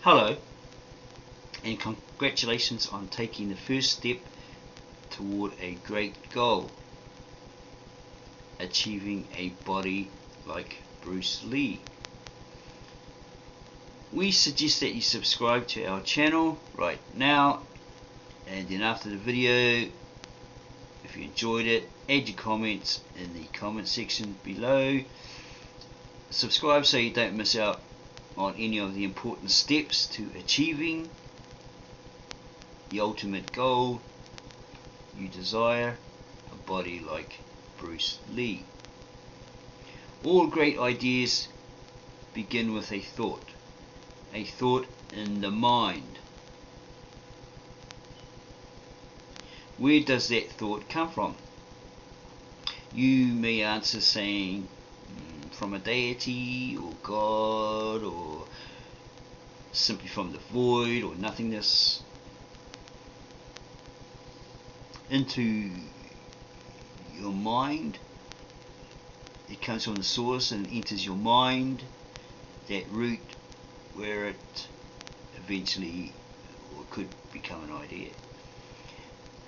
Hello, and congratulations on taking the first step toward a great goal, achieving a body like Bruce Lee. We suggest that you subscribe to our channel right now, and then after the video, if you enjoyed it, add your comments in the comment section below. Subscribe so you don't miss out on any of the important steps to achieving the ultimate goal you desire, a body like Bruce Lee. All great ideas begin with a thought in the mind. Where does that thought come from? You may answer saying from a deity or God, or simply from the void or nothingness into your mind. It comes from the source and enters your mind, that root where it eventually or could become an idea.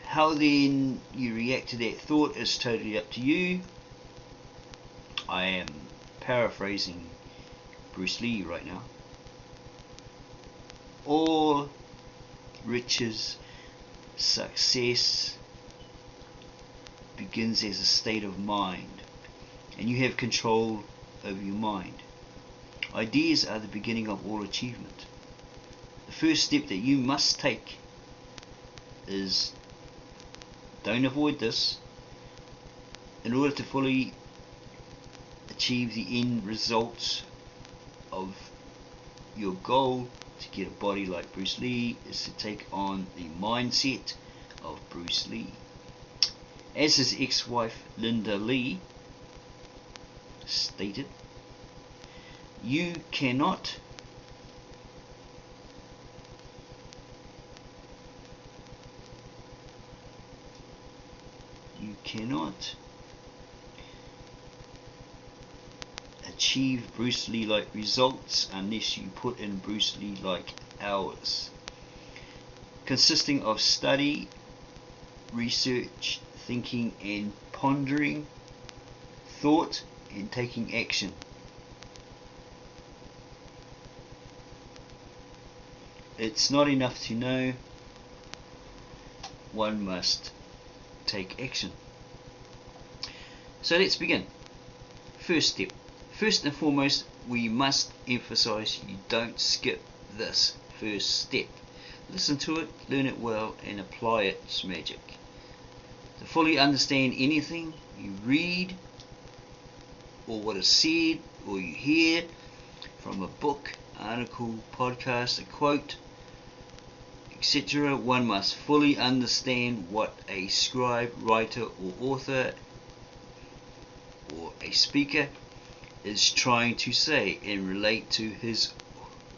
How then you react to that thought is totally up to you. I am paraphrasing Bruce Lee right now. All riches, success begins as a state of mind, and you have control over your mind. Ideas are the beginning of all achievement. The first step that you must take is, don't avoid this, in order to fully achieve the end results of your goal to get a body like Bruce Lee, is to take on the mindset of Bruce Lee. As his ex-wife Linda Lee stated, you cannot achieve Bruce Lee like results unless you put in Bruce Lee like hours, consisting of study, research, thinking and pondering, thought and taking action. It's not enough to know, one must take action. So let's begin. First step. First and foremost, we must emphasize you don't skip this first step. Listen to it, learn it well, and apply its magic. To fully understand anything you read, or what is said, or you hear from a book, article, podcast, a quote, etc., one must fully understand what a scribe, writer, or author, or a speaker is trying to say and relate to his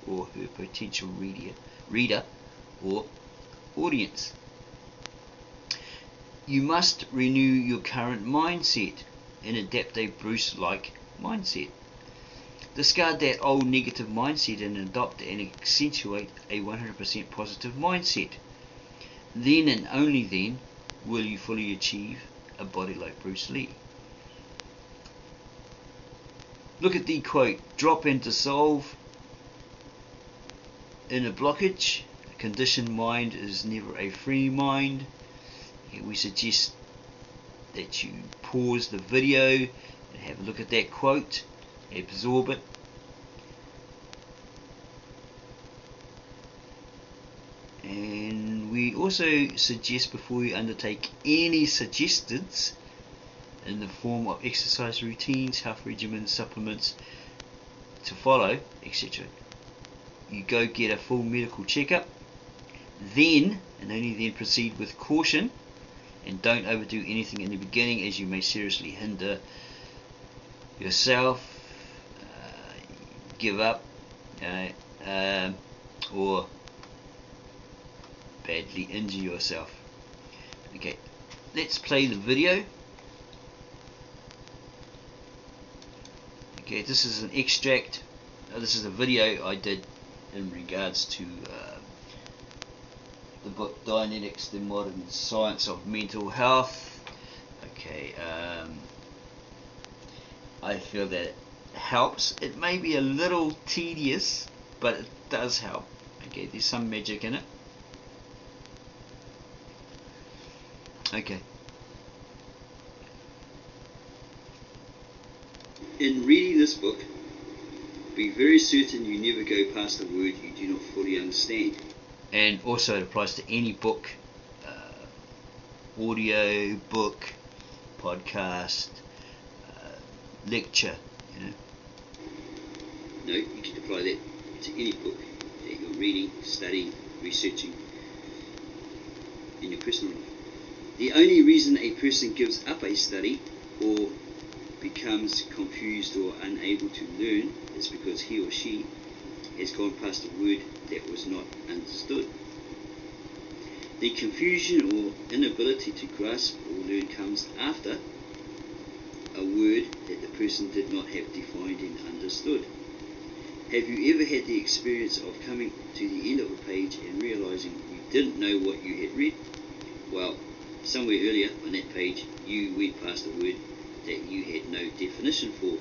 or her potential reader or audience. You must renew your current mindset and adapt a Bruce-like mindset. Discard that old negative mindset and adopt and accentuate a 100% positive mindset. Then and only then will you fully achieve a body like Bruce Lee. Look at the quote, drop and dissolve in a blockage. A conditioned mind is never a free mind. Here we suggest that you pause the video and have a look at that quote, absorb it. And we also suggest, before you undertake any suggestions in the form of exercise routines, health regimens, supplements to follow, etc., you go get a full medical checkup. Then, and only then, proceed with caution, and don't overdo anything in the beginning, as you may seriously hinder yourself, give up, or badly injure yourself. Okay, let's play the video. Okay, this is an extract. This is a video I did in regards to the book Dynetics, the Modern Science of Mental Health. Okay, I feel that it helps. It may be a little tedious, but it does help. Okay, there's some magic in it. Okay. In reading this book, be very certain you never go past a word you do not fully understand. And also it applies to any book, audio book, podcast, lecture, you know. No, you can apply that to any book that you're reading, studying, researching in your personal life. The only reason a person gives up a study or becomes confused or unable to learn is because he or she has gone past a word that was not understood. The confusion or inability to grasp or learn comes after a word that the person did not have defined and understood. Have you ever had the experience of coming to the end of a page and realizing you didn't know what you had read? Well, somewhere earlier on that page you went past a word that you had no definition for,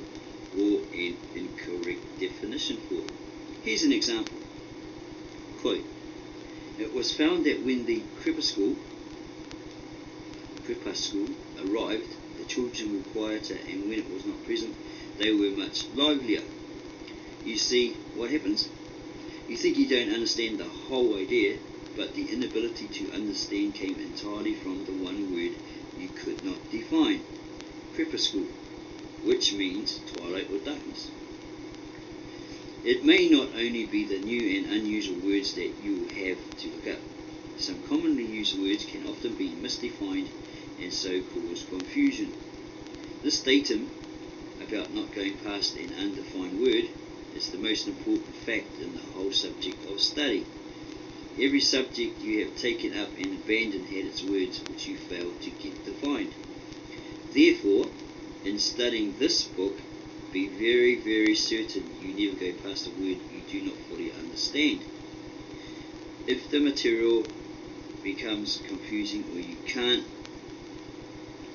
or an incorrect definition for. Here's an example. Quote, it was found that when the crepuscule arrived, the children were quieter, and when it was not present, they were much livelier. You see what happens? You think you don't understand the whole idea, but the inability to understand came entirely from the one word you could not define. Crepuscule, which means twilight or darkness. It may not only be the new and unusual words that you will have to look up. Some commonly used words can often be misdefined and so cause confusion. This datum about not going past an undefined word is the most important fact in the whole subject of study. Every subject you have taken up and abandoned had its words which you failed to get defined. Therefore, in studying this book, be very, very certain you never go past a word you do not fully understand. If the material becomes confusing or you can't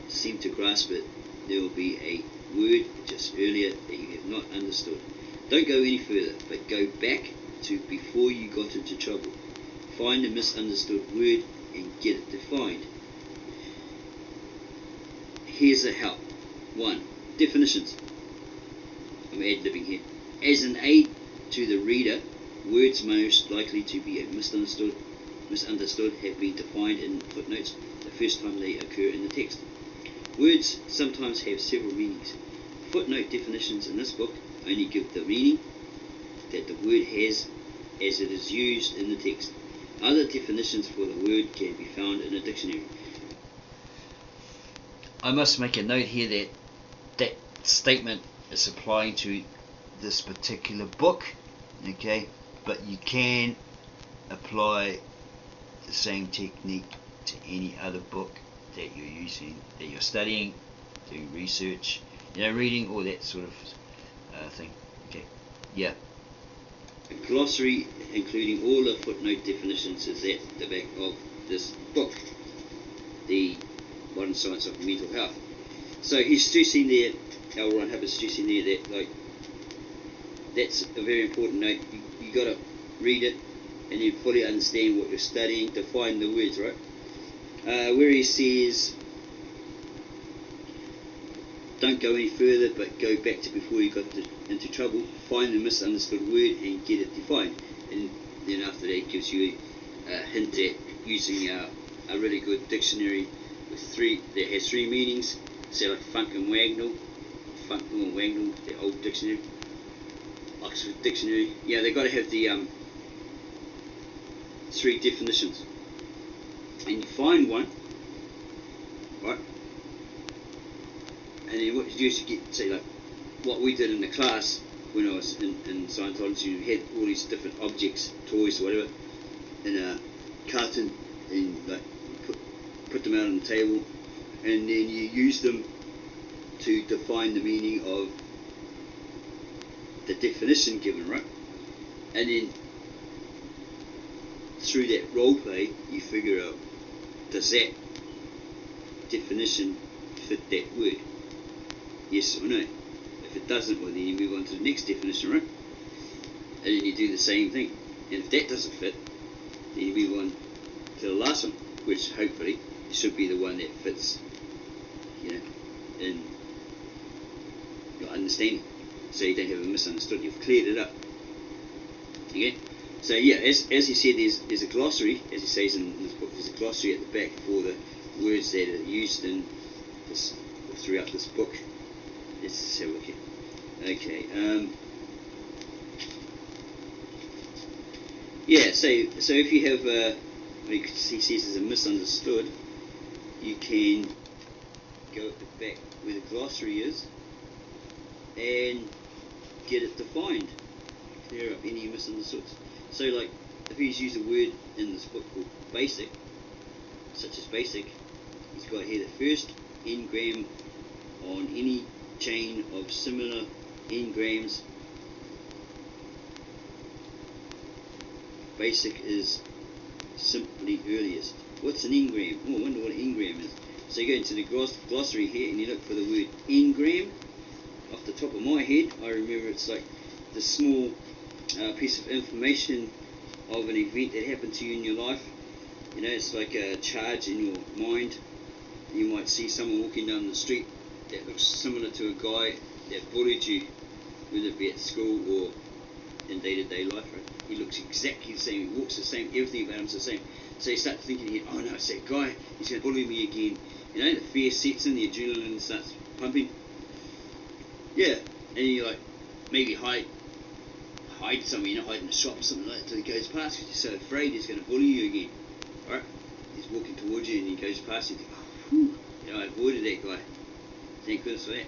seem to grasp it, there will be a word just earlier that you have not understood. Don't go any further, but go back to before you got into trouble. Find the misunderstood word and get it defined. Here's a help. 1. Definitions. I'm ad-libbing here. As an aid to the reader, words most likely to be misunderstood have been defined in footnotes the first time they occur in the text. Words sometimes have several meanings. Footnote definitions in this book only give the meaning that the word has as it is used in the text. Other definitions for the word can be found in a dictionary. I must make a note here that that statement is applying to this particular book, okay, but you can apply the same technique to any other book that you're using, that you're studying, doing research, reading, all that sort of thing. Okay, yeah. A glossary including all the footnote definitions is at the back of this book, The Modern Science of Mental Health. So he's stressing there, L. Ron Hubbard's stressing there that that's a very important note. You got to read it and you fully understand what you're studying, define the words, right? Where he says, don't go any further, but go back to before you got into trouble. Find the misunderstood word and get it defined. And then after that, it gives you a hint at using a really good dictionary that has three meanings. Say like Funk and Wagnall, the old dictionary, Oxford Dictionary. Yeah, they've got to have the three definitions. And you find one, right? And then what you do is you get, say, like what we did in the class when I was in Scientology. You had all these different objects, toys, or whatever, in a carton, and like put them out on the table, and then you use them to define the meaning of the definition given, right? And then through that role play, you figure out, does that definition fit that word? Yes or no? If it doesn't, well, then you move on to the next definition, right? And then you do the same thing. And if that doesn't fit, then you move on to the last one, which hopefully should be the one that fits, in your understanding, so you don't have a misunderstood. You've cleared it up. Okay. So yeah, as he said, there's a glossary, as he says in this book. There's a glossary at the back for the words that are used in this throughout this book. Let's just have a look here. Okay. Yeah. So if you have he says there's a misunderstood, you can go at the back where the glossary is and get it defined. Clear up any misunderstoods. So like, if he's used a word in this book called basic, such as basic, he's got here the first n-gram on any chain of similar n-grams. Basic is simply earliest. What's an n-gram? Oh, I wonder what an n-gram is. So you go into the glossary here and you look for the word n-gram. Off the top of my head, I remember it's like the small piece of information of an event that happened to you in your life. It's like a charge in your mind. You might see someone walking down the street that looks similar to a guy that bullied you, whether it be at school or in day-to-day life, right? He looks exactly the same, he walks the same, everything about him's the same. So you start thinking, oh no, it's that guy, he's going to bully me again. The fear sets in, the adrenaline starts pumping. Yeah, and you like maybe hide somewhere, hide in a shop or something like that till he goes past because you're so afraid he's going to bully you again. Alright? He's walking towards you and he goes past you and you think, oh, whew, I avoided that guy. Thank goodness for that.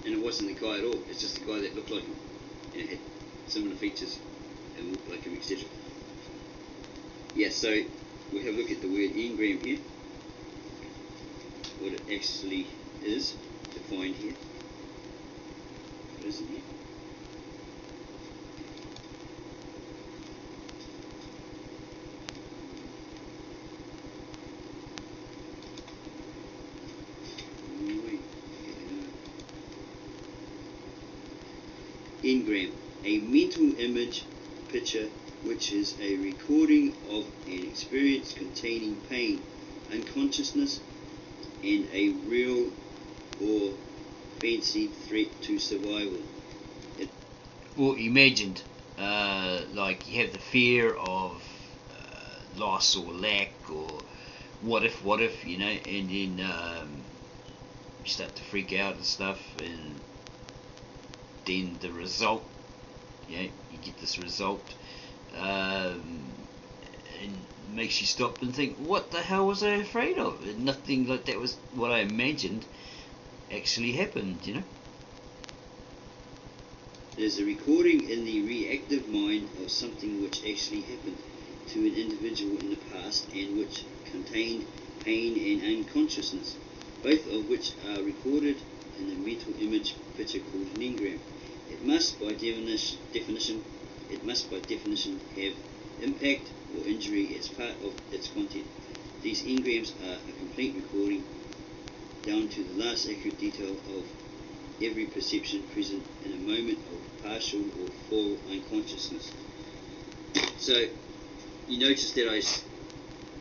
And it wasn't the guy at all, it's just the guy that looked like him. Had similar features and looked like him, etc. Yeah, so we'll have a look at the word n-gram here. What it actually is defined here. What is it here? N-gram, a mental image picture which is a recording of an experience containing pain, unconsciousness, and a real or fancied threat to survival. Or imagined, like you have the fear of loss or lack, or what if, and then you start to freak out and stuff, and then the result, you get this result, and makes you stop and think, what the hell was I afraid of? And nothing like that was what I imagined actually happened, There's a recording in the reactive mind of something which actually happened to an individual in the past and which contained pain and unconsciousness, both of which are recorded in a mental image picture called an engram. It must by definition have impact or injury as part of its content. These engrams are a complete recording down to the last accurate detail of every perception present in a moment of partial or full unconsciousness. So you notice that I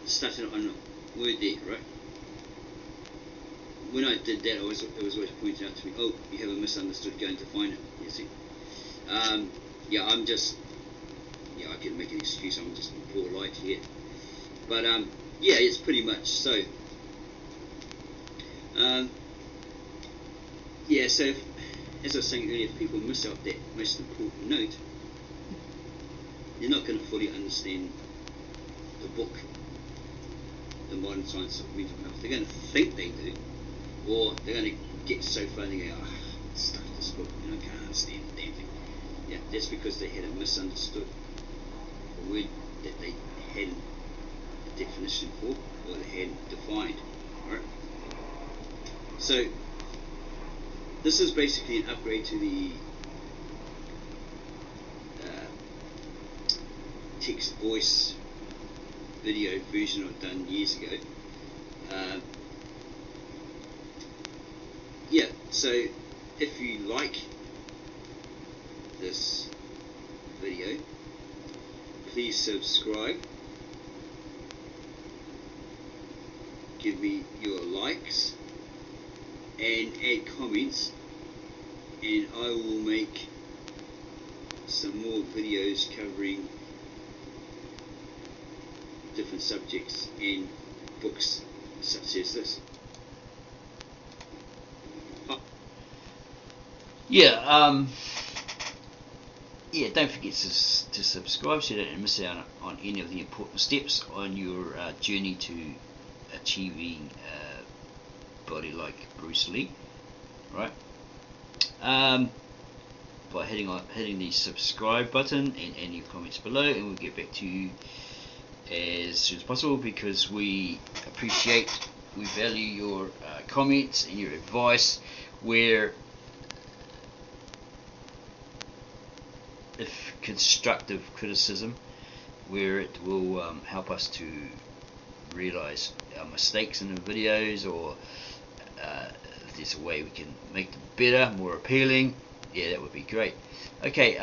started on a word there, right? When I did that, it was always pointed out to me, oh, you have a misunderstood, going to find it, you see. I can make an excuse, I'm just in poor light here. But, it's pretty much so. So as I was saying earlier, if people miss out that most important note, they're not going to fully understand the book, The Modern Science of Mental Health. They're going to think they do, or they're going to get so far and they go, stuff this book, I can't understand the damn thing. Yeah, that's because they had a misunderstood a word that they hadn't a definition for, or they hadn't defined. Alright? So this is basically an upgrade to the text voice video version I've done years ago. Yeah, so if you like this video, please subscribe, give me your likes and add comments, and I will make some more videos covering different subjects and books such as this. Yeah, don't forget to subscribe so you don't miss out on any of the important steps on your journey to achieving a body like Bruce Lee, right? By hitting the subscribe button and your comments below, and we'll get back to you as soon as possible, because we value your comments and your advice, where if constructive criticism, where it will help us to realize our mistakes in the videos, or if there's a way we can make them better, more appealing, yeah, that would be great. Okay,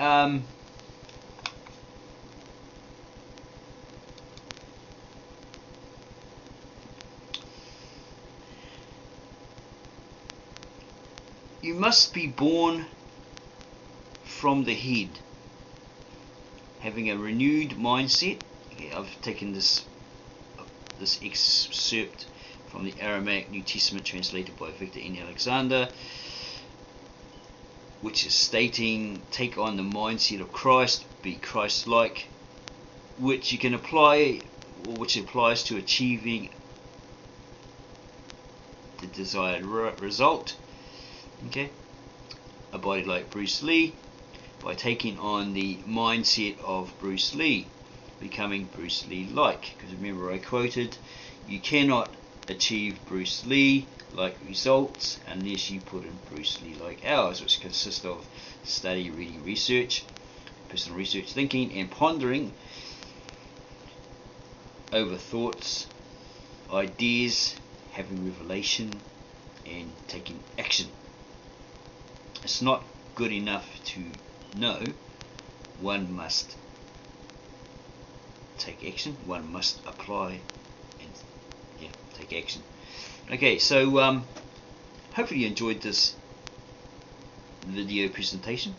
you must be born from the head, having a renewed mindset. Okay, I've taken this excerpt from the Aramaic New Testament translated by Victor N. Alexander, which is stating, take on the mindset of Christ, be Christ-like, which you can apply, or which applies to achieving the desired result. Okay, a body like Bruce Lee, by taking on the mindset of Bruce Lee, becoming Bruce Lee-like. Because remember, I quoted, you cannot achieve Bruce Lee-like results unless you put in Bruce Lee-like hours, which consist of study, reading, research, personal research, thinking, and pondering over thoughts, ideas, having revelation, and taking action. It's not good enough to know, one must take action, one must apply and take action. Okay, so hopefully you enjoyed this video presentation.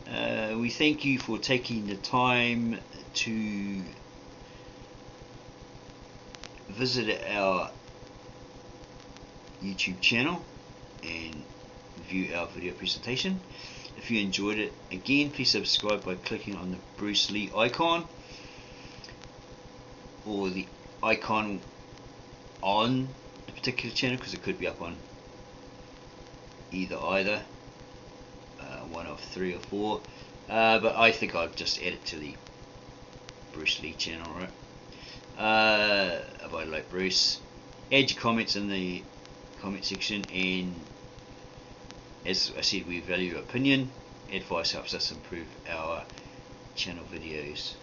We thank you for taking the time to visit our YouTube channel and view our video presentation. If you enjoyed it, again, please subscribe by clicking on the Bruce Lee icon, or the icon on the particular channel, because it could be up on either, one of 3 or 4, but I think I've just added to the Bruce Lee channel, right? About like Bruce, add your comments in the comment section, and as I said, we value your opinion. Advice helps us improve our channel videos.